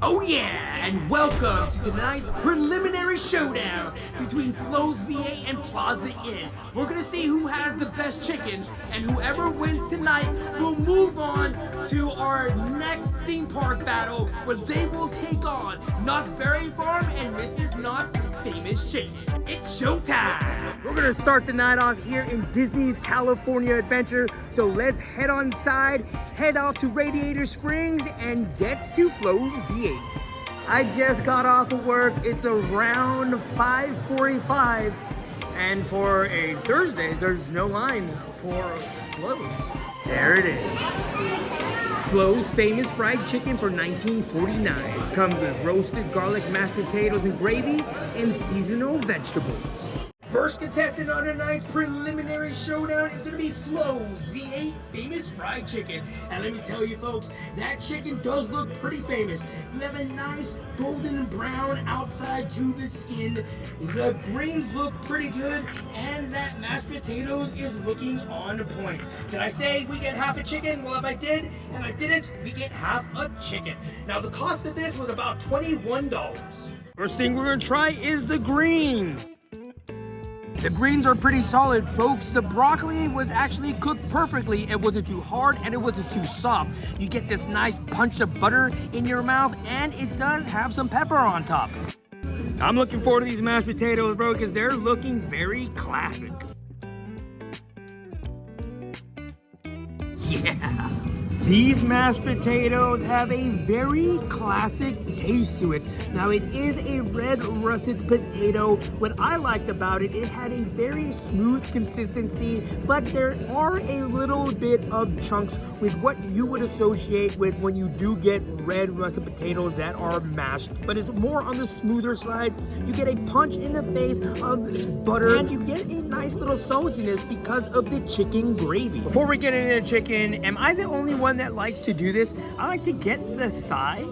Oh yeah, and welcome to tonight's preliminary showdown between Flo's VA and Plaza Inn. We're gonna see who has the best chickens, and whoever wins tonight will move on to our next theme park battle, where they will take on Knott's Berry Farm and Mrs. Knott's famous chicken. It's showtime! We're gonna start the night off here in Disney's California Adventure, so let's head on inside, head off to Radiator Springs, and get to Flo's VA. I just got off of work. It's around 5:45, and for a Thursday, there's no line for Flo's. There it is. Flo's famous fried chicken for $19.49. Comes with roasted garlic mashed potatoes and gravy and seasonal vegetables. First contestant on tonight's preliminary showdown is going to be Flo's V8 famous fried chicken. And let me tell you folks, that chicken does look pretty famous. You have a nice golden brown outside to the skin. The greens look pretty good, and that mashed potatoes is looking on point. Did I say we get half a chicken? Well, if I did and I didn't, we get half a chicken. Now the cost of this was about $21. First thing we're going to try is the greens. The greens are pretty solid, folks. The broccoli was actually cooked perfectly. It wasn't too hard and it wasn't too soft. You get this nice punch of butter in your mouth, and it does have some pepper on top. I'm looking forward to these mashed potatoes, bro, because they're looking very classic. Yeah. These mashed potatoes have a very classic taste to it. Now, it is a red russet potato. What I liked about it, it had a very smooth consistency, but there are a little bit of chunks with what you would associate with when you do get red russet potatoes that are mashed. But it's more on the smoother side. You get a punch in the face of this butter, and you get a nice little saltiness because of the chicken gravy. Before we get into the chicken, am I the only one that likes to do this? I like to get the thigh,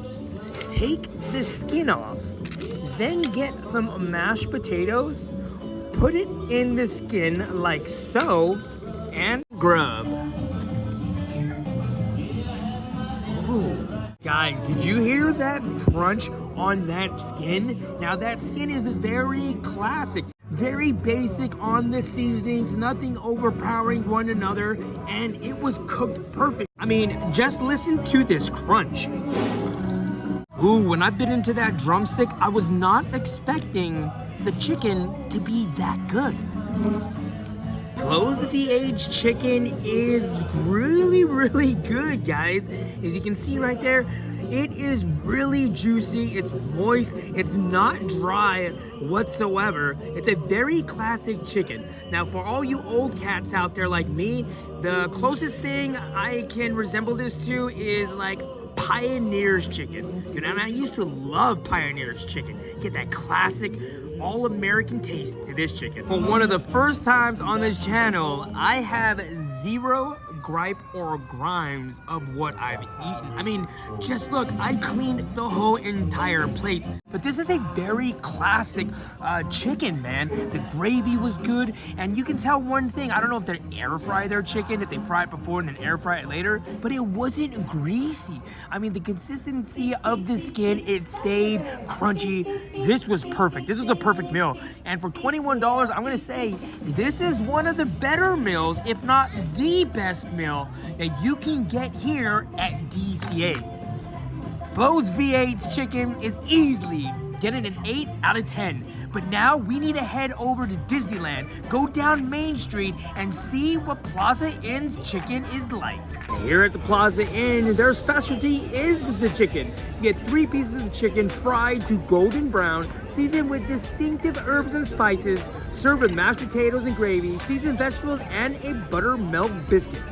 take the skin off, then get some mashed potatoes, put it in the skin like so, and grub. Ooh. Guys, did you hear that crunch on that skin? Now that skin is very classic. Very basic on the seasonings, nothing overpowering one another, and it was cooked perfect. I mean, just listen to this crunch. Ooh, when I bit into that drumstick, I was not expecting the chicken to be that good. Flo's VH chicken is really good, guys. As you can see right there, it is really juicy, it's moist, it's not dry whatsoever. It's a very classic chicken. Now, for all you old cats out there like me, the closest thing I can resemble this to is like Pioneer's chicken. You know, and I used to love Pioneer's chicken. Get that classic all-American taste to this chicken. For one of the first times on this channel, I have zero gripe or grimes of what I've eaten. I mean, just look, I cleaned the whole entire plate. But this is a very classic chicken, man. The gravy was good, and you can tell one thing. I don't know if they air fry their chicken, if they fry it before and then air fry it later, but it wasn't greasy. I mean, the consistency of the skin, it stayed crunchy. This was perfect. This was a perfect meal. And for $21, I'm gonna say this is one of the better meals, if not the best meal that you can get here at DCA. Flo's V8's chicken is easily getting an 8 out of 10. But now we need to head over to Disneyland, go down Main Street, and see what Plaza Inn's chicken is like. Here at the Plaza Inn, their specialty is the chicken. You get 3 pieces of chicken fried to golden brown, seasoned with distinctive herbs and spices, served with mashed potatoes and gravy, seasoned vegetables, and a buttermilk biscuit.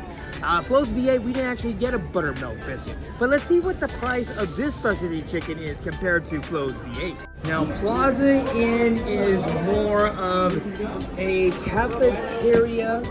Flo's VA, we didn't actually get a buttermilk biscuit. But let's see what the price of this specialty chicken is compared to Flo's V8. Now, Plaza Inn is more of a cafeteria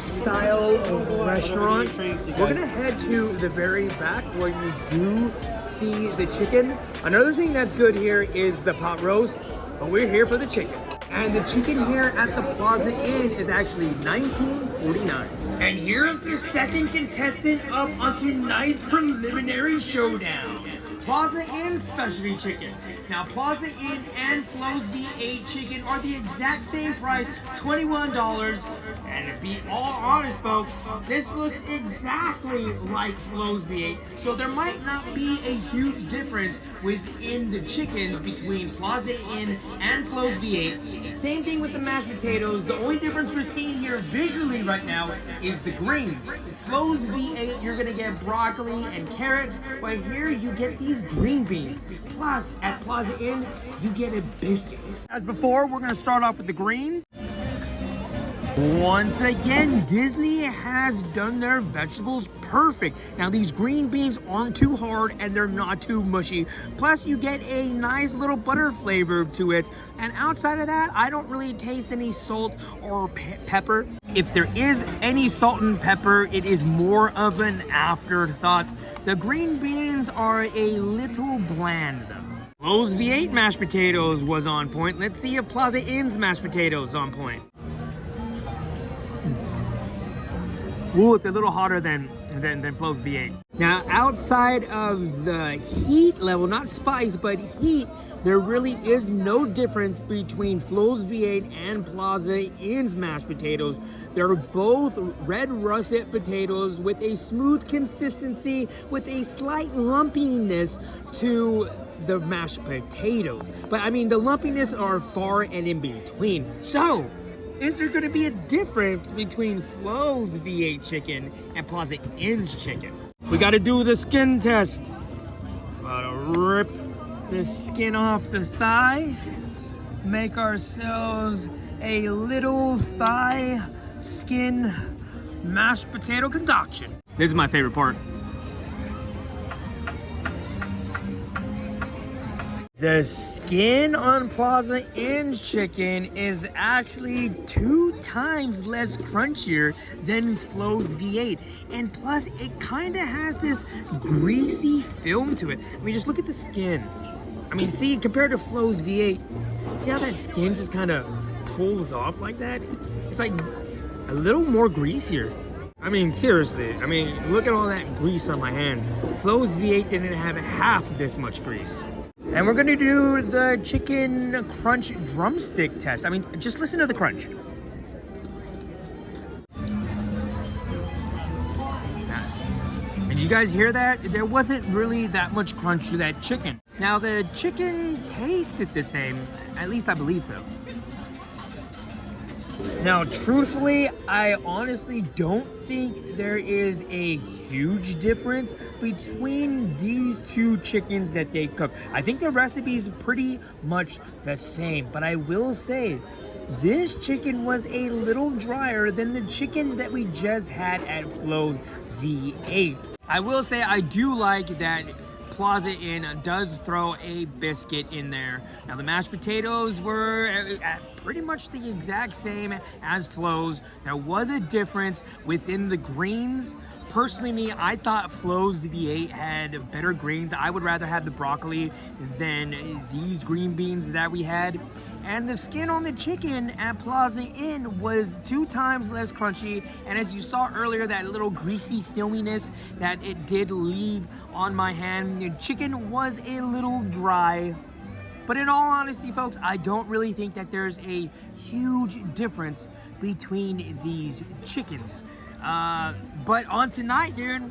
style of restaurant. We're gonna head to the very back where you do see the chicken. Another thing that's good here is the pot roast, but we're here for the chicken. And the chicken here at the Plaza Inn is actually $19.49. And here's the second contestant up on tonight's preliminary showdown. Plaza Inn specialty chicken. Now, Plaza Inn and Flo's V8 chicken are the exact same price, $21. And to be all honest, folks, this looks exactly like Flo's V8. So there might not be a huge difference within the chickens between Plaza Inn and Flo's V8. Same thing with the mashed potatoes. The only difference we're seeing here visually right now is the greens. Flo's V8, you're gonna get broccoli and carrots, but here you get these green beans. Plus, at Plaza Inn, you get a biscuit. As before, we're gonna start off with the greens. Once again, Disney has done their vegetables perfect. Now, these green beans aren't too hard and they're not too mushy. Plus, you get a nice little butter flavor to it. And outside of that, I don't really taste any salt or pepper. If there is any salt and pepper, it is more of an afterthought. The green beans are a little bland, though. Flo's V8 mashed potatoes was on point. Let's see if Plaza Inn's mashed potatoes on point. Ooh, it's a little hotter than Flo's V8. Now, outside of the heat level, not spice, but heat, there really is no difference between Flo's V8 and Plaza Inn's mashed potatoes. They're both red russet potatoes with a smooth consistency, with a slight lumpiness to the mashed potatoes. But I mean, the lumpiness are far and in between. So, is there going to be a difference between Flo's V8 chicken and Plaza Inn's chicken? We got to do the skin test. Gotta rip the skin off the thigh. Make ourselves a little thigh skin mashed potato concoction. This is my favorite part. The skin on Plaza Inn's chicken is actually 2 times less crunchier than Flo's V8. And plus, it kind of has this greasy film to it. I mean, just look at the skin. I mean, see, compared to Flo's V8, see how that skin just kind of pulls off like that? It's like a little more greasier. I mean, seriously, I mean, look at all that grease on my hands. Flo's V8 didn't have half this much grease. And we're gonna do the chicken crunch drumstick test. I mean, just listen to the crunch. Did you guys hear that? There wasn't really that much crunch to that chicken. Now, the chicken tasted the same, at least I believe so. Now, truthfully, I honestly don't think there is a huge difference between these two chickens that they cook. I think the recipe is pretty much the same, but I will say this chicken was a little drier than the chicken that we just had at Flo's V8. I will say I do like that Plaza Inn does throw a biscuit in there. Now, the mashed potatoes were at pretty much the exact same as Flo's. There was a difference within the greens. Personally, me, I thought Flo's V8 had better greens. I would rather have the broccoli than these green beans that we had. And the skin on the chicken at Plaza Inn was 2 times less crunchy. And as you saw earlier, that little greasy filminess that it did leave on my hand. The chicken was a little dry. But in all honesty, folks, I don't really think that there's a huge difference between these chickens. But on tonight, dude,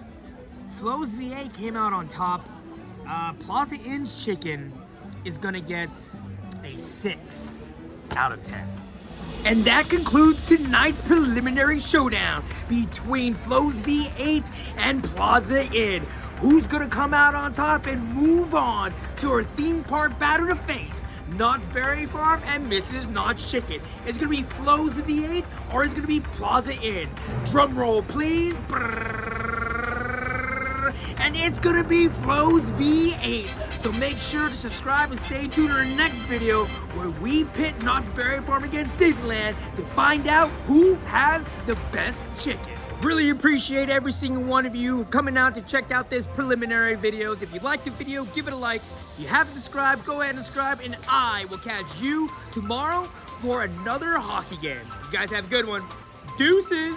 Flo's V8 came out on top. Plaza Inn's chicken is gonna get a 6 out of 10. And that concludes tonight's preliminary showdown between Flo's V8 and Plaza Inn. Who's gonna come out on top and move on to our theme park battle to face Knott's Berry Farm and Mrs. Knott's Chicken? Is it gonna be Flo's V8 or is it gonna be Plaza Inn? Drum roll, please. And it's gonna be Flo's V8. So make sure to subscribe and stay tuned to our next video where we pit Knott's Berry Farm against Disneyland to find out who has the best chicken. Really appreciate every single one of you coming out to check out this preliminary videos. If you liked the video, give it a like. If you haven't subscribed, go ahead and subscribe, and I will catch you tomorrow for another hockey game. You guys have a good one. Deuces.